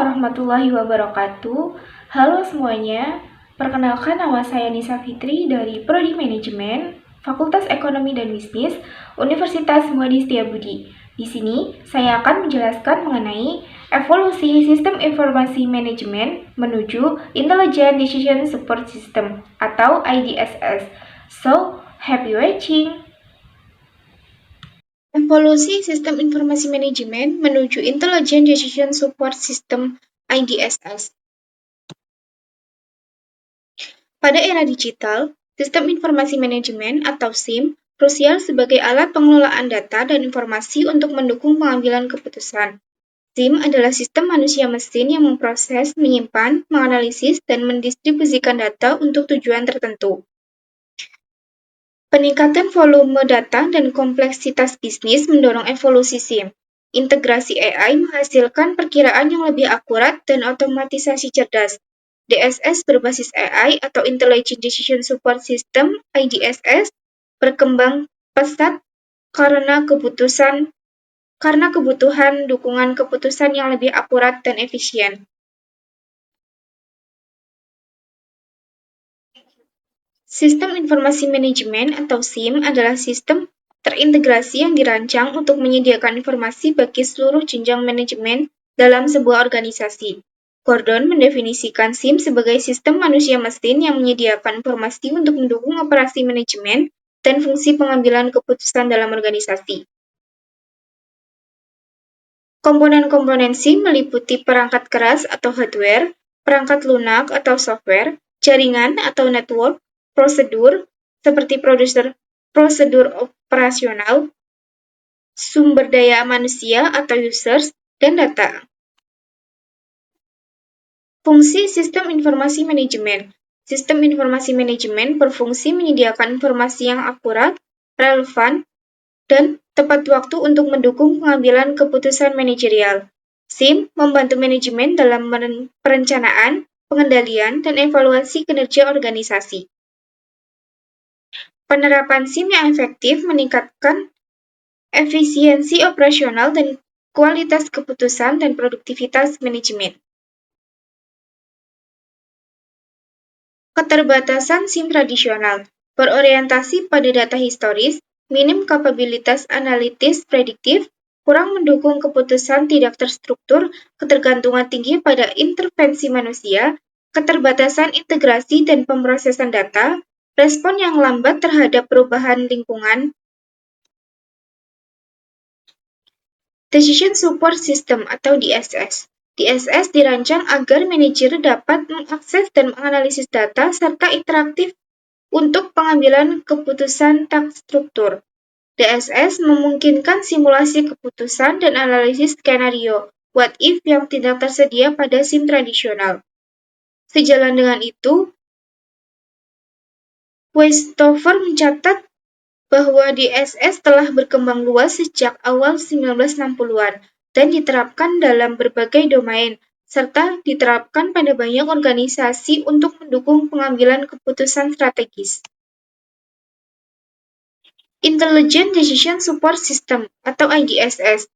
warahmatullahi wabarakatuh. Halo semuanya, perkenalkan nama saya Nisa Fitri dari Prodi Manajemen, Fakultas Ekonomi dan Bisnis, Universitas Muadi Setiabudi. Di sini, saya akan menjelaskan mengenai evolusi Sistem Informasi Manajemen menuju Intelligent Decision Support System atau IDSS. So, happy watching! Evolusi Sistem Informasi Manajemen menuju Intelligent Decision Support System (IDSS). Pada era digital, Sistem Informasi Manajemen atau SIM krusial sebagai alat pengelolaan data dan informasi untuk mendukung pengambilan keputusan. SIM adalah sistem manusia-mesin yang memproses, menyimpan, menganalisis, dan mendistribusikan data untuk tujuan tertentu. Peningkatan volume data dan kompleksitas bisnis mendorong evolusi SIM. Integrasi AI menghasilkan perkiraan yang lebih akurat dan otomatisasi cerdas. DSS berbasis AI atau Intelligent Decision Support System (IDSS) berkembang pesat karena kebutuhan dukungan keputusan yang lebih akurat dan efisien. Sistem Informasi Manajemen atau SIM adalah sistem terintegrasi yang dirancang untuk menyediakan informasi bagi seluruh jenjang manajemen dalam sebuah organisasi. Gordon mendefinisikan SIM sebagai sistem manusia-mesin yang menyediakan informasi untuk mendukung operasi manajemen dan fungsi pengambilan keputusan dalam organisasi. Komponen-komponen SIM meliputi perangkat keras atau hardware, perangkat lunak atau software, jaringan atau network, prosedur, seperti prosedur operasional, sumber daya manusia atau users, dan data. Fungsi Sistem Informasi Manajemen. Sistem Informasi Manajemen berfungsi menyediakan informasi yang akurat, relevan, dan tepat waktu untuk mendukung pengambilan keputusan manajerial. SIM membantu manajemen dalam perencanaan, pengendalian, dan evaluasi kinerja organisasi. Penerapan SIM yang efektif meningkatkan efisiensi operasional dan kualitas keputusan dan produktivitas manajemen. Keterbatasan SIM tradisional berorientasi pada data historis, minim kapabilitas analitis prediktif, kurang mendukung keputusan tidak terstruktur, ketergantungan tinggi pada intervensi manusia, keterbatasan integrasi dan pemrosesan data, respon yang lambat terhadap perubahan lingkungan. Decision Support System atau DSS. DSS dirancang agar manajer dapat mengakses dan menganalisis data serta interaktif untuk pengambilan keputusan tak struktur. DSS memungkinkan simulasi keputusan dan analisis skenario what if yang tidak tersedia pada SIM tradisional. Sejalan dengan itu, Westover mencatat bahwa DSS telah berkembang luas sejak awal 1960-an dan diterapkan dalam berbagai domain, serta diterapkan pada banyak organisasi untuk mendukung pengambilan keputusan strategis. Intelligent Decision Support System atau IDSS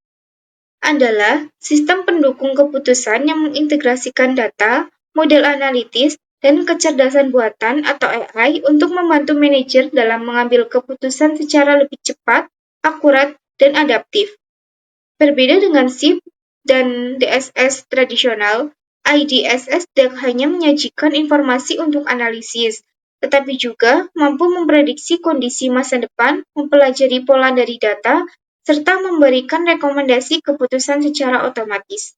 adalah sistem pendukung keputusan yang mengintegrasikan data, model analitis, dan kecerdasan buatan atau AI untuk membantu manajer dalam mengambil keputusan secara lebih cepat, akurat, dan adaptif. Berbeda dengan SIM dan DSS tradisional, IDSS tidak hanya menyajikan informasi untuk analisis, tetapi juga mampu memprediksi kondisi masa depan, mempelajari pola dari data, serta memberikan rekomendasi keputusan secara otomatis.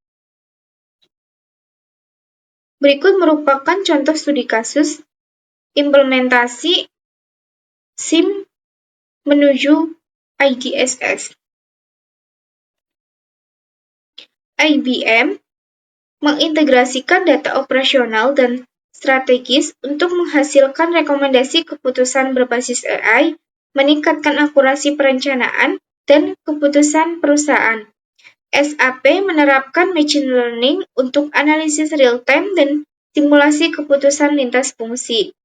Berikut merupakan contoh studi kasus implementasi SIM menuju IDSS. IBM mengintegrasikan data operasional dan strategis untuk menghasilkan rekomendasi keputusan berbasis AI, meningkatkan akurasi perencanaan dan keputusan perusahaan. SAP menerapkan machine learning untuk analisis real-time dan simulasi keputusan lintas fungsi.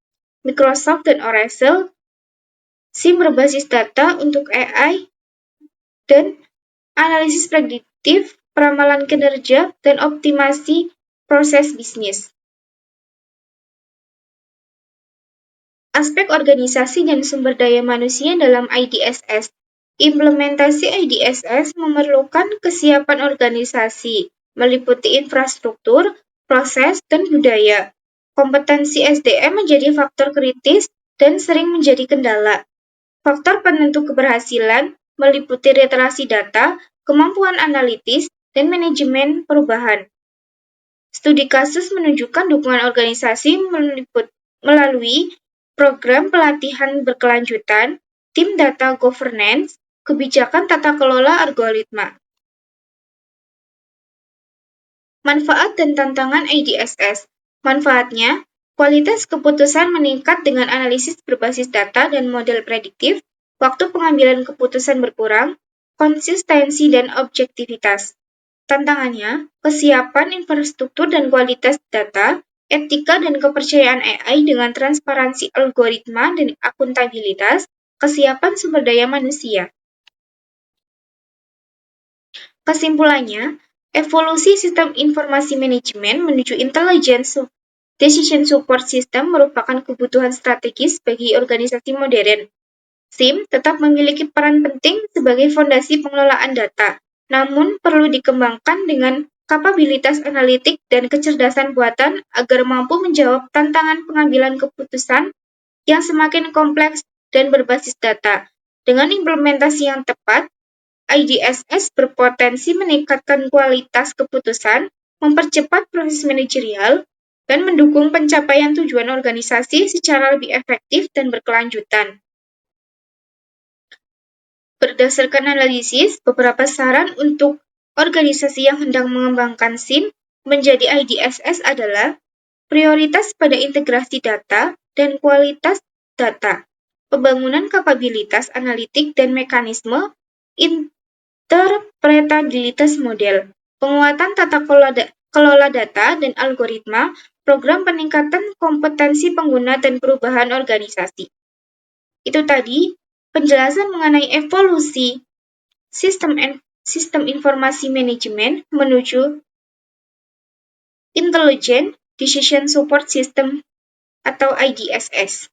Microsoft dan Oracle, SIM berbasis data untuk AI dan analisis prediktif peramalan kinerja, dan optimasi proses bisnis. Aspek organisasi dan sumber daya manusia dalam IDSS. Implementasi IDSS memerlukan kesiapan organisasi, meliputi infrastruktur, proses, dan budaya. Kompetensi SDM menjadi faktor kritis dan sering menjadi kendala. Faktor penentu keberhasilan meliputi literasi data, kemampuan analitis, dan manajemen perubahan. Studi kasus menunjukkan dukungan organisasi melalui program pelatihan berkelanjutan, tim data governance, kebijakan tata kelola algoritma. Manfaat dan tantangan IDSS. Manfaatnya, kualitas keputusan meningkat dengan analisis berbasis data dan model prediktif, waktu pengambilan keputusan berkurang, konsistensi dan objektivitas. Tantangannya, kesiapan infrastruktur dan kualitas data, etika dan kepercayaan AI dengan transparansi algoritma dan akuntabilitas, kesiapan sumber daya manusia. Kesimpulannya, evolusi sistem informasi manajemen menuju intelligent decision support system merupakan kebutuhan strategis bagi organisasi modern. SIM tetap memiliki peran penting sebagai fondasi pengelolaan data, namun perlu dikembangkan dengan kapabilitas analitik dan kecerdasan buatan agar mampu menjawab tantangan pengambilan keputusan yang semakin kompleks dan berbasis data. Dengan implementasi yang tepat, IDSS berpotensi meningkatkan kualitas keputusan, mempercepat proses manajerial, dan mendukung pencapaian tujuan organisasi secara lebih efektif dan berkelanjutan. Berdasarkan analisis, beberapa saran untuk organisasi yang hendak mengembangkan SIM menjadi IDSS adalah prioritas pada integrasi data dan kualitas data, pembangunan kapabilitas analitik dan mekanisme interpretabilitas model, penguatan tata kelola data dan algoritma, program peningkatan kompetensi pengguna dan perubahan organisasi. Itu tadi penjelasan mengenai evolusi sistem informasi manajemen menuju Intelligent Decision Support System atau IDSS.